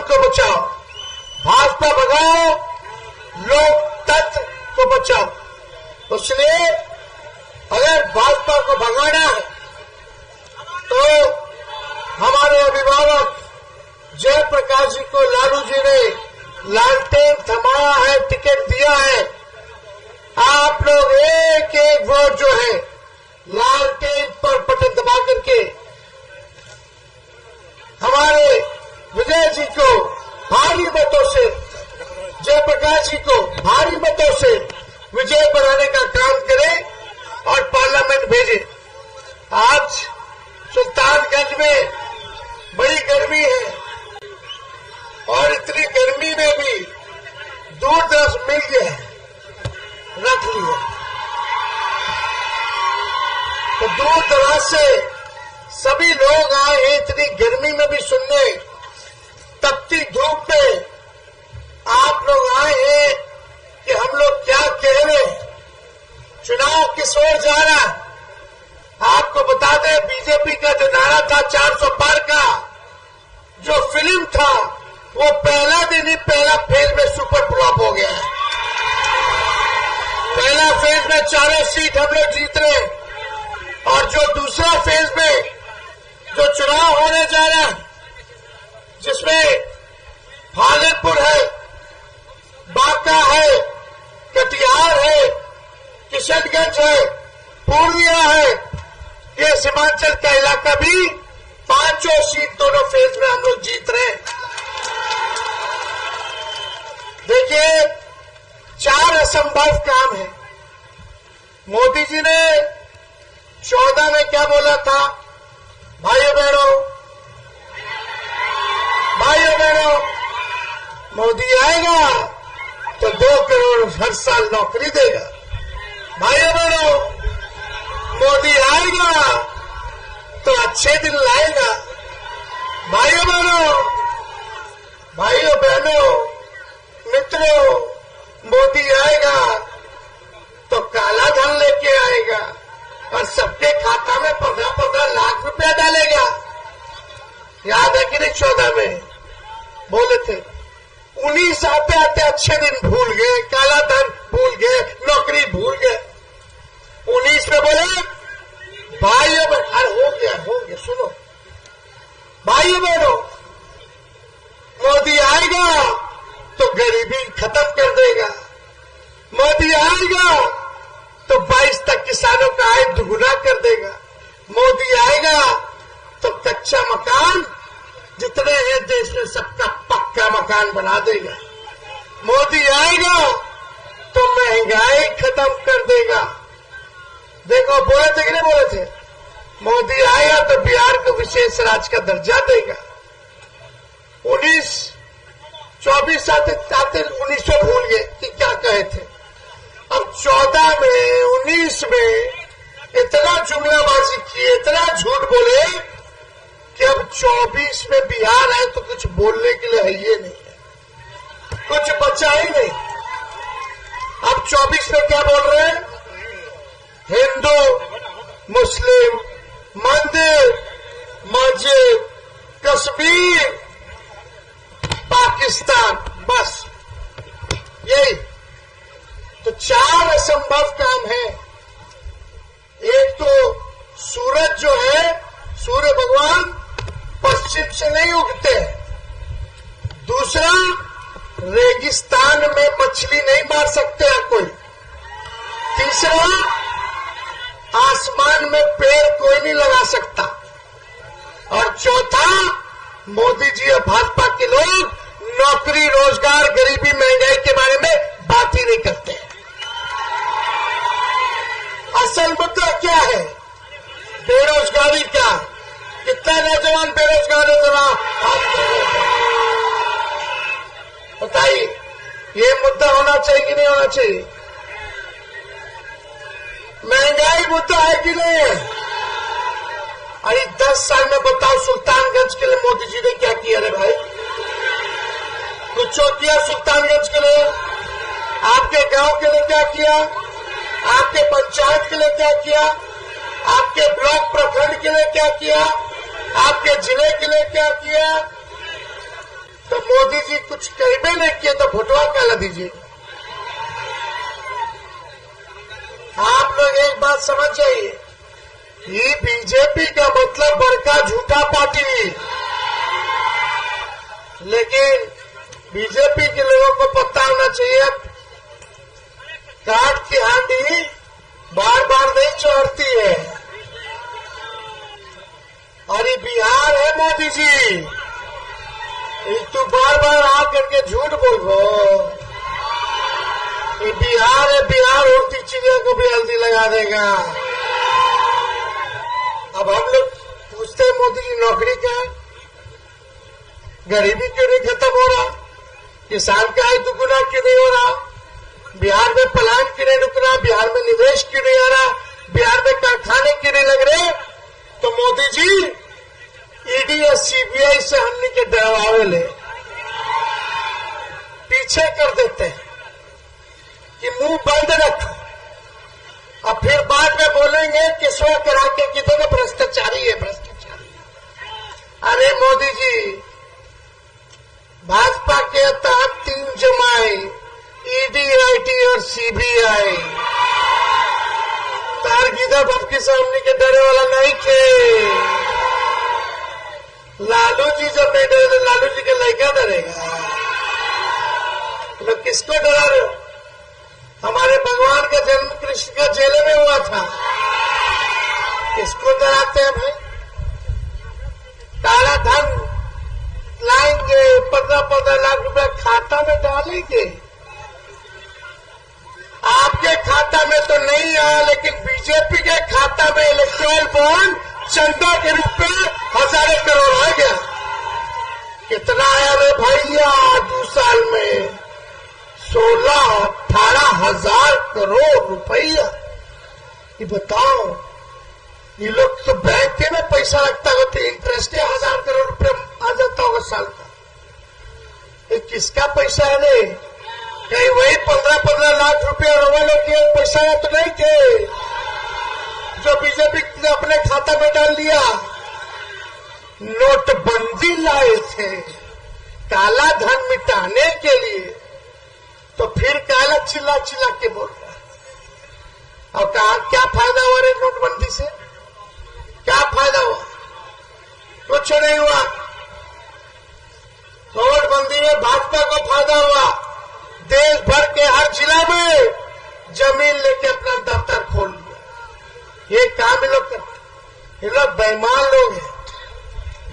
को बचाओ, भाजपा भगाओ, लोकतंत्र को बचाओ। इसलिए अगर भाजपा को भगाना है तो हमारे अभिभावक जयप्रकाश जी को लालू जी ने लालटेन थमाया है, टिकट दिया है। आप लोग एक एक वोट जो है लालटेन पर बटन दबा करके हमारे विजय जी को भारी मतों से, जयप्रकाश जी को भारी मतों से विजय बनाने का काम करें और पार्लियामेंट भेजें। आज सुल्तानगंज में बड़ी गर्मी है और इतनी गर्मी में भी दूर दराज मिल गया है, रख लिया। तो दूर दराज से सभी लोग आए हैं इतनी गर्मी में भी सुनने, तपती धूप में आप लोग आए हैं कि हम लोग क्या कह रहे हैं, चुनाव किस ओर जा रहा है। आपको बता दें, बीजेपी का जो नारा था 400 पार का, जो फिल्म था, वो पहला दिन ही पहला फेज में सुपर फ्लॉप हो गया है। पहला फेज में 4 सीट हम लोग जीत रहे हैं और जो दूसरा फेज में जो चुनाव होने जा रहा है, जिसमें भागलपुर है, बांका है, कटिहार है, किशनगंज है, पूर्णिया है, ये सीमांचल का इलाका भी 5 सीट दोनों फेज में हम लोग जीत रहे हैं। देखिए, 4 असंभव काम है। मोदी जी ने 14 में क्या बोला था, भाइयों बहनों, मोदी आएगा तो 2 करोड़ हर साल नौकरी देगा। भाइयों बहनों, मोदी आएगा तो अच्छे दिन लाएगा। भाइयों बहनों, मित्रों, मोदी आएगा तो काला धन लेके आएगा और सबके खाता में 15-15 लाख रुपया डालेगा। याद है कि नहीं? 14 में बोले थे। 19 आते आते अच्छे दिन भूल गए, काला धन भूल गए, नौकरी भूल गए। 19 में बोले भाइयों बहनों, हो गया, सुनो भाइयों बहनों, मोदी आएगा तो गरीबी खत्म कर देगा। मोदी आएगा तो 22 तक किसानों का आय दुगुना कर देगा। मोदी आएगा तो कच्चा मकान जितने हैं देश में सबका पक्का मकान बना देगा। मोदी आएगा तो महंगाई खत्म कर देगा। देखो, बोले थे कि नहीं बोले थे? मोदी आएगा तो बिहार को विशेष राज्य का दर्जा देगा। 24 आते 1900 भूल गए कि क्या कहे थे। अब 14 में, 19 में इतना जुमलाबाजी किए, इतना झूठ बोले कि अब 24 में बिहार है तो कुछ बोलने के लिए है ये नहीं है, कुछ बचा ही नहीं। अब 24 में क्या बोल रहे हैं? हिंदू, मुस्लिम, मंदिर, मस्जिद, कश्मीर, पाकिस्तान, बस यही तो 4 असंभव काम है। एक तो सूरज जो है, सूर्य भगवान पश्चिम से नहीं उगते। दूसरा, रेगिस्तान में मछली नहीं मार सकते हैं कोई। तीसरा, आसमान में पेड़ कोई नहीं लगा सकता। और चौथा, मोदी जी और भाजपा के लोग नौकरी, रोजगार, गरीबी, महंगाई के बारे में बात ही नहीं करते हैं। असल मुद्दा क्या है? बेरोजगारी का। कितना नौजवान बेरोजगार है जरा बताइए। ये मुद्दा होना चाहिए कि नहीं होना चाहिए? महंगाई मुद्दा है कि नहीं है? अरे 10 साल में बताओ, सुल्तानगंज के लिए मोदी जी ने क्या किया रे भाई? कुछ किया सुल्तानगंज के लिए? आपके गांव के लिए क्या किया? आपके पंचायत के लिए क्या किया? आपके ब्लॉक प्रखंड के लिए क्या किया? आपके जिले के लिए क्या किया? तो तो मोदी जी कुछ कहबे नहीं किए तो भोटवा काला दीजिए। आप लोग एक बात समझ जाइए, ये बीजेपी का मतलब बड़का झूठा पार्टी, लेकिन बीजेपी के लोगों को पता होना चाहिए काट की हांडी बार बार नहीं चढ़ती है। और ये बिहार है मोदी जी, तू बार बार आकर के झूठ बोलो। ये बिहार है, बिहार उड़ती चीजों को भी हल्दी लगा देगा। अब हम लोग पूछते हैं मोदी जी नौकरी क्या है, गरीबी क्यों नहीं खत्म हो रहा, किसान का आय दुगुना क्यों नहीं हो रहा, बिहार में पलायन क्यों नहीं रुक रहा, बिहार में निवेश क्यों नहीं आ रहा, बिहार में कारखाने क्यों नहीं लग रहे। तो मोदी जी ईडी और सीबीआई से हमने के डरवावे ले पीछे कर देते हैं कि मुंह बंद रखो, और फिर बाद में बोलेंगे कि स्व करा के कि देखो भ्रष्टाचारी है, भ्रष्टाचारी। अरे मोदी जी, भाजपा के तहत 3 जमाए, ईडी, आईटी और सीबीआई। तार गीदा बाप के सामने के डरे वाला नहीं थे। लालू जी जब नहीं डरे तो लालू जी के लड़का डरेगा। लोग किसको डरा रहे हो? हमारे भगवान का जन्म कृष्ण का जेल में हुआ था, किसको डराते हैं भाई? काला धन लाएंगे, 15-15 लाख रुपए खाता में डालेंगे। आपके खाता में तो नहीं आया, लेकिन बीजेपी के खाता में इलेक्ट्रल बॉन्ड चंदा के रूप में हजारों करोड़ आ गया। कितना आया रे भैया 2 साल में? 16-18 हजार करोड़ रुपया। ये बताओ, ये लोग तो बैंक में पैसा रखता होते, इंटरेस्ट 1000 करोड़ रुपया आ जाता होगा साल का। ये किसका पैसा है? नहीं कहीं वही 15-15 लाख रुपया रोने के पैसा है तो नहीं थे जो बीजेपी ने अपने खाता में डाल दिया। नोटबंदी लाए थे काला धन मिटाने के लिए, तो फिर काला चिल्ला चिल्ला के बोल रहा। और कहा क्या फायदा हुआ रे नोटबंदी से? क्या फायदा हुआ? कुछ नहीं हुआ। नोटबंदी में भाजपा को फायदा हुआ, देश भर के हर जिला में जमीन लेके अपना दफ्तर खोल लिया। ये काम ये लोग करते, ये लोग बेईमान लोग हैं।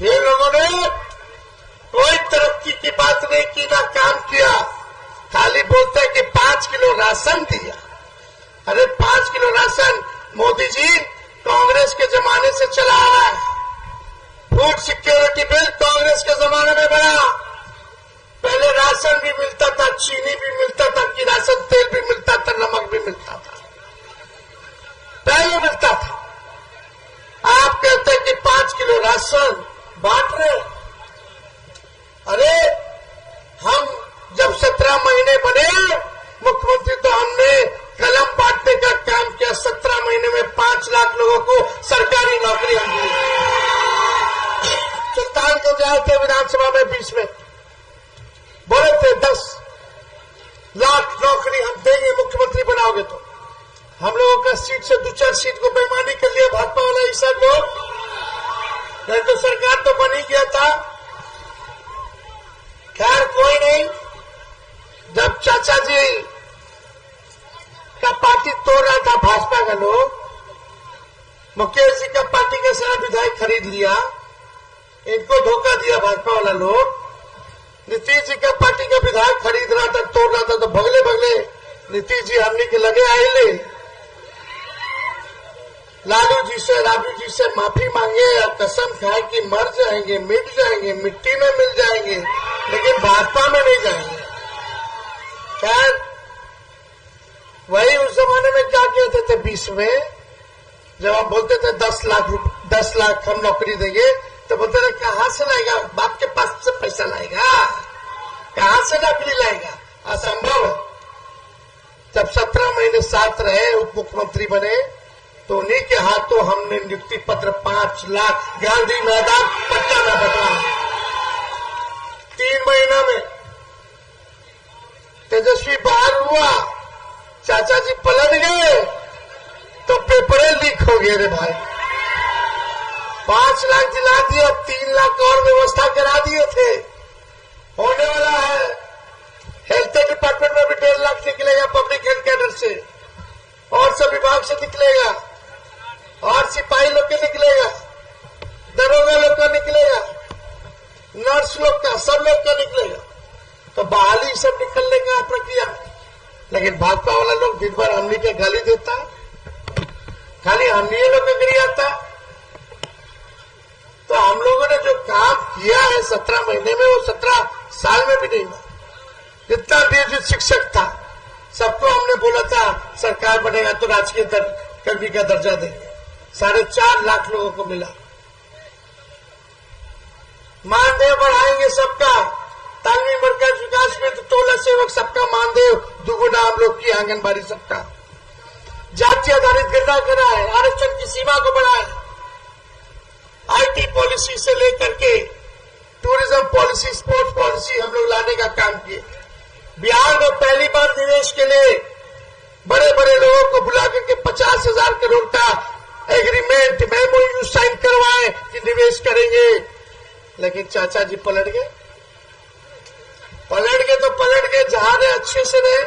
ये लोगों ने कोई तरक्की की बात नहीं की, ना काम किया, खाली बोलते हैं कि 5 किलो राशन दिया। अरे 5 किलो राशन मोदी जी कांग्रेस के जमाने से चला आ रहा है। फूड सिक्योरिटी बिल कांग्रेस के जमाने में बना। पहले राशन भी मिलता था, चीनी भी मिलता था, किरासन तेल भी मिलता था, नमक भी मिलता था, पहले मिलता था। आप कहते हैं कि 5 किलो राशन बांट रहे। अरे हम जब 17 महीने बने मुख्यमंत्री तो हमने कलम बांटने का काम किया। 17 महीने में 5 लाख लोगों को सरकारी नौकरी हम दी। सुल्तानगंज आए थे विधानसभा में 20 में, बोले थे 10 लाख नौकरी हम देंगे मुख्यमंत्री बनाओगे तो। हम लोगों का सीट से 2-4 सीट को बेईमानी कर लिया भाजपा वाला हिस्सा लोग, नहीं तो सरकार तो बन ही गया था। खैर कोई नहीं, जब चाचा जी का पार्टी तोड़ रहा था भाजपा का लोग, मुकेश जी का पार्टी का सारा विधायक खरीद लिया, इनको धोखा दिया भाजपा वाला लोग। नीतीश जी का पार्टी का विधायक खरीद रहा था, तोड़ रहा था, तो भगले भगले नीतीश जी हमने के लगे आए, लालू जी से राबू जी से माफी मांगे और कसम खाए कि मर जाएंगे, मिट जाएंगे, मिट्टी में मिल जाएंगे, लेकिन भाजपा में नहीं जाएंगे। खैर वही उस जमाने में क्या कहते थे 20 में, जब हम बोलते थे 10 लाख हम नौकरी देंगे, तो बोलते थे कहां से लाएगा, बाप के पास से पैसा लाएगा, कहां से नौकरी लाएगा, असंभव है। जब 17 महीने साथ रहे, उप मुख्यमंत्री बने, तो उन्हीं के हाथों हमने नियुक्ति पत्र 5 लाख गांधी मैदान पटना में बदला। 3 महीना में तेजस्वी बाहर हुआ, चाचा जी पलट गए तो पेपरे लीक हो गए रे भाई। 5 लाख दिला दिए, अब 3 लाख और व्यवस्था करा दिए थे। होने वाला है हेल्थ डिपार्टमेंट में भी 1.5 लाख निकलेगा पब्लिक हेल्थ कैडर से, और सब विभाग से निकलेगा, और सिपाही लोग के निकलेगा, दरोगा लोग का निकलेगा, नर्स लोग का, सब लोग का निकलेगा। तो बहाली सब निकलने का प्रक्रिया। लेकिन भाजपा वाला लोग दिन भर हमनी के गाली देता, खाली हमनी लोग के गिरी आता। तो हम लोगों ने जो काम किया है 17 महीने में, वो 17 साल में भी नहीं हुआ। जितना नियोजित शिक्षक था सबको हमने बोला था सरकार बनेगा तो राजकीय कर्मी का दर्जा देंगे, 4.5 लाख लोगों को मिला। मानदेय बढ़ाएंगे सबका, तालमी मरकज विकास में तो टोला सेवक सबका मानदेय दुगुना हम लोग की, आंगनबाड़ी सबका, जाति आधारित गणना कराए, आरक्षण की सीमा को बढ़ाए, आईटी पॉलिसी से लेकर के टूरिज्म पॉलिसी, स्पोर्ट्स पॉलिसी हम लोग लाने का काम किए। बिहार में पहली बार निवेश के लिए बड़े बड़े लोगों को बुला करके 50,000 करोड़ का एग्रीमेंट मेमोयू साइन करवाए कि निवेश करेंगे। लेकिन चाचा जी पलट गए तो पलट गए। जहां रहे अच्छे से रहे,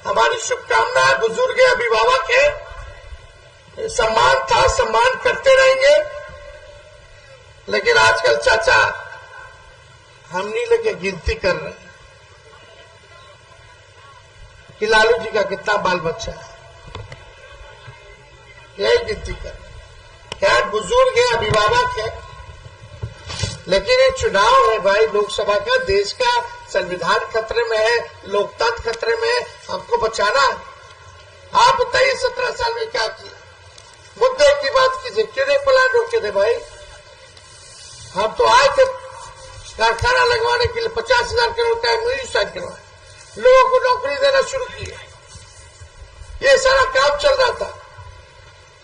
हमारी शुभकामनाएं, बुजुर्ग है, अभिभावक है, सम्मान था, सम्मान करते रहेंगे। लेकिन आजकल चाचा हमनी लेके गिनती कर रहे हैं कि लालू जी का कितना बाल बच्चा है, यही गिनती कर रहे हैं। खैर बुजुर्ग है, अभिभावक है, लेकिन ये चुनाव है भाई, लोकसभा का, देश का संविधान खतरे में है, लोकतंत्र खतरे में है, हमको बचाना है। आप बताइए 17 साल में क्या किया? मुद्दे की बात कीजिए, क्यों नहीं प्लान रोके थे भाई? हम तो आए थे कारखाना लगवाने के लिए, 50,000 करोड़ का एमओयू साइन करवाए, लोगों को नौकरी देना शुरू किया, ये सारा काम चल रहा था।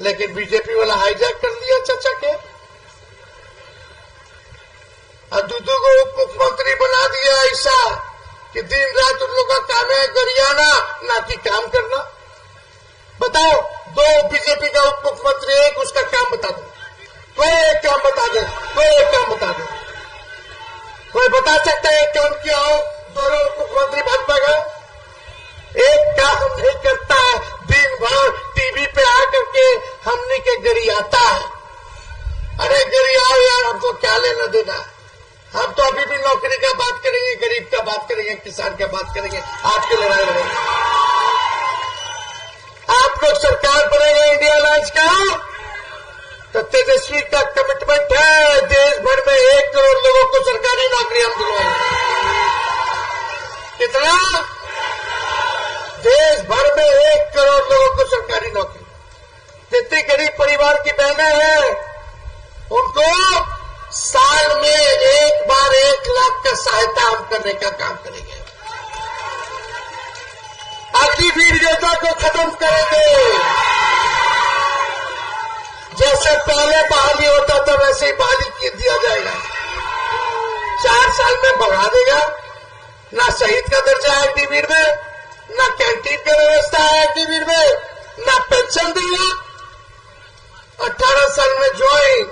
लेकिन बीजेपी वाला हाईजैक कर दिया चाचा के, और दूधू को उप मुख्यमंत्री बना दिया ऐसा कि दिन रात उन लोगों का काम है गरियाना, ना कि काम करना। बताओ, 2 बीजेपी का उप मुख्यमंत्री, एक उसका काम बता दो, कोई एक काम बता दे, कोई एक काम बता दे, कोई बता सकता है काम किया हो दोनों उप मुख्यमंत्री भाजपा का? एक काम नहीं करता है, दिन भर टीवी पे आकर के हमने के गरियाता है। अरे गरियाओ यार, हमको क्या लेना देना? हम तो अभी भी नौकरी का बात करेंगे, गरीब का बात करेंगे, किसान का बात करेंगे, आपकी लड़ाई लड़ेंगे। आप लोग सरकार बनेगा इंडिया अलायंस का, तो तेजस्वी का कमिटमेंट है देश भर में 1 करोड़ लोगों को सरकारी नौकरी हम दिलवाएंगे। कितना? देश भर में 1 करोड़ लोगों को सरकारी नौकरी। जितनी गरीब परिवार की बहनें हैं उनको साल में एक बार 1 लाख का सहायता हम करने का काम करेंगे। अग्निवीर योजना को खत्म करेंगे। जैसे पहले बहाली होता था वैसे ही बहाली दिया जाएगा। 4 साल में बढ़ा देगा। ना शहीद का दर्जा है अग्निवीर में, ना कैंटीन की व्यवस्था है अग्निवीर में, ना पेंशन देगा। 18 साल में ज्वाइन,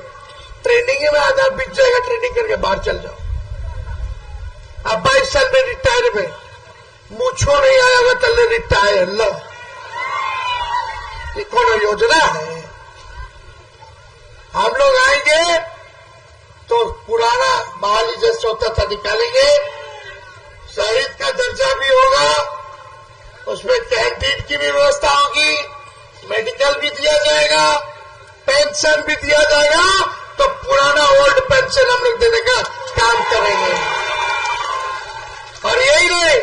ट्रेनिंग में आधा बिक जाएगा, ट्रेनिंग करके बाहर चल जाओ। अब 22 साल में रिटायर में मुझको नहीं आया हुआ तल्ले रिटायर लो, ये कौन योजना है? हम लोग आएंगे तो पुराना बहाली जैसे होता था निकालेंगे, शहीद का दर्जा भी होगा, उसमें कैंटीन की भी व्यवस्था होगी, मेडिकल भी दिया जाएगा, पेंशन भी दिया जाएगा। तो पुराना ओल्ड पेंशन हम लोग देने का काम करेंगे। और यही नहीं,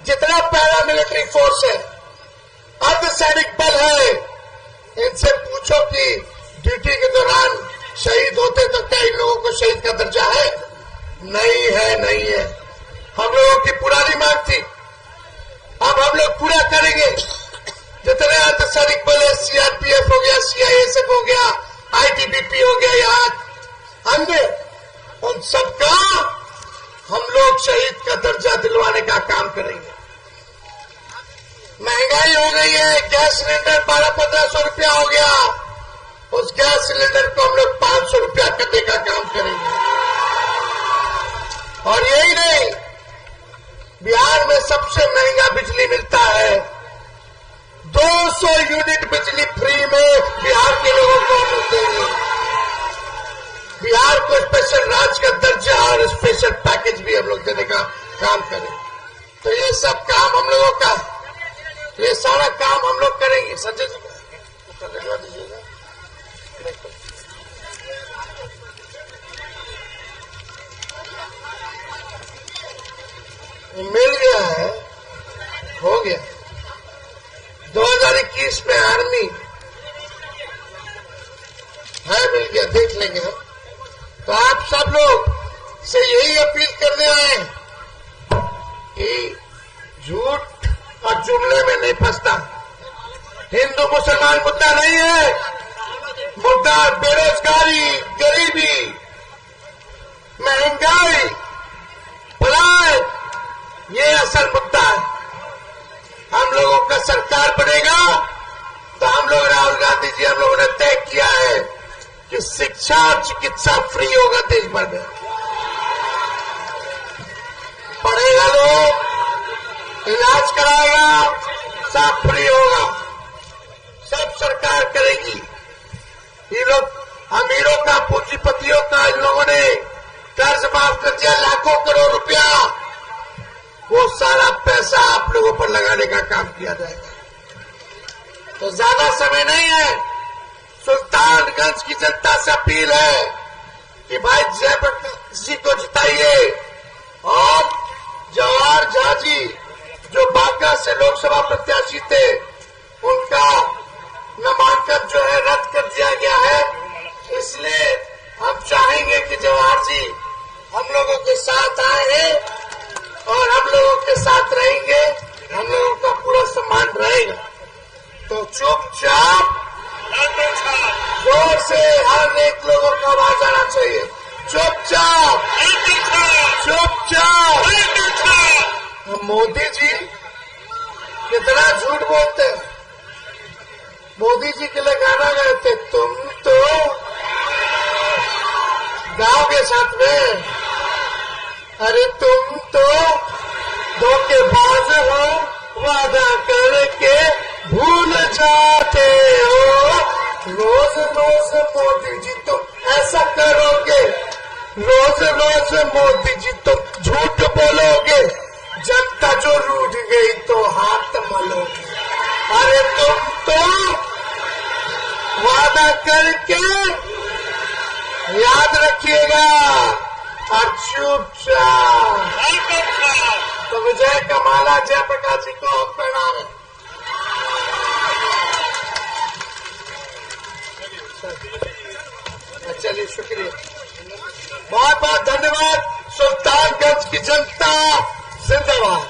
जितना पैरा मिलिट्री फोर्स है, अर्धसैनिक बल है, इनसे पूछो कि ड्यूटी के दौरान शहीद होते तो क्या इन लोगों को शहीद का दर्जा है? नहीं है, नहीं है। हम लोगों की पुरानी मांग थी, अब हम लोग पूरा करेंगे। जितने अर्धसैनिक बल है, सीआरपीएफ हो गया, सीआईएसएफ हो गया, आईटीबीपी हो गया, यहाँ हमने उन सबका हम लोग शहीद का दर्जा दिलवाने का काम करेंगे। महंगाई हो गई है, गैस सिलेंडर 1200-1500 रुपया हो गया, उस गैस सिलेंडर को हम लोग 500 रुपया करने का काम करेंगे। और यही नहीं, बिहार में सबसे महंगा बिजली मिलता है, 200 यूनिट बिजली फ्री में बिहार के लोगों को मिलते हैं। बिहार को स्पेशल राज्य का दर्जा और स्पेशल पैकेज भी हम लोग देने का काम करें। तो ये सब काम हम लोगों का, ये सारा काम हम लोग करेंगे। संजय जी लगवा दीजिएगा। मिल गया है, हो गया। 2021 में आर्मी है, मिल गया, देख लेंगे हम। तो आप सब लोग से यही अपील करने आए कि झूठ और जुमले में नहीं फंसता। हिंदू मुसलमान मुद्दा नहीं है, मुद्दा बेरोजगारी, गरीबी, महंगाई, पलायन, ये असल मुद्दा है। हम लोगों का सरकार बनेगा तो हम लोग, राहुल गांधी जी, हम लोगों ने तय किया है कि शिक्षा और चिकित्सा फ्री होगा देश भर में। पढ़ेगा लोग, इलाज कराएगा, सब फ्री होगा, सब सरकार करेगी। ये लोग अमीरों का, पूंजीपतियों का, इन लोगों ने कर्ज माफ कर दिया, लाखों करोड़ रुपया, वो सारा पैसा आप लोगों पर लगाने का काम किया जाएगा। तो ज्यादा समय नहीं है, सुल्तानगंज की जनता से अपील है कि भाई जयप्रकाश जी को जिताइए और जवाहर झा जी जो बांका से लोकसभा प्रत्याशी थे, उनका नामांकन जो है रद्द कर दिया गया है। इसलिए हम चाहेंगे कि जवाहर जी हम लोगों के साथ आए हैं और हम लोगों के साथ रहेंगे, हम लोगों का पूरा सम्मान रहेगा। तो चुपचाप जोर से हर एक लोगों को आवाज आना चाहिए, चुपचाप चुपचाप। मोदी जी कितना झूठ बोलते हैं। मोदी जी के लिए गाना गए थे, तुम तो गाँव के साथ में, अरे तुम तो धोखेबाज हो, वादा करके भूल जाते हो। रोज रोज मोदी जी तो ऐसा करोगे, रोज रोज मोदी जी तो झूठ बोलोगे, जनता जो रूठ गई तो हाथ मलोगे। अरे तुम तो वादा करके याद रखिएगा और चुपचाप। तो विजय का माला जयप्रकाश जी को हम प्रणाम है। चलिए, शुक्रिया, बहुत बहुत धन्यवाद। सुल्तानगंज की जनता जिंदाबाद।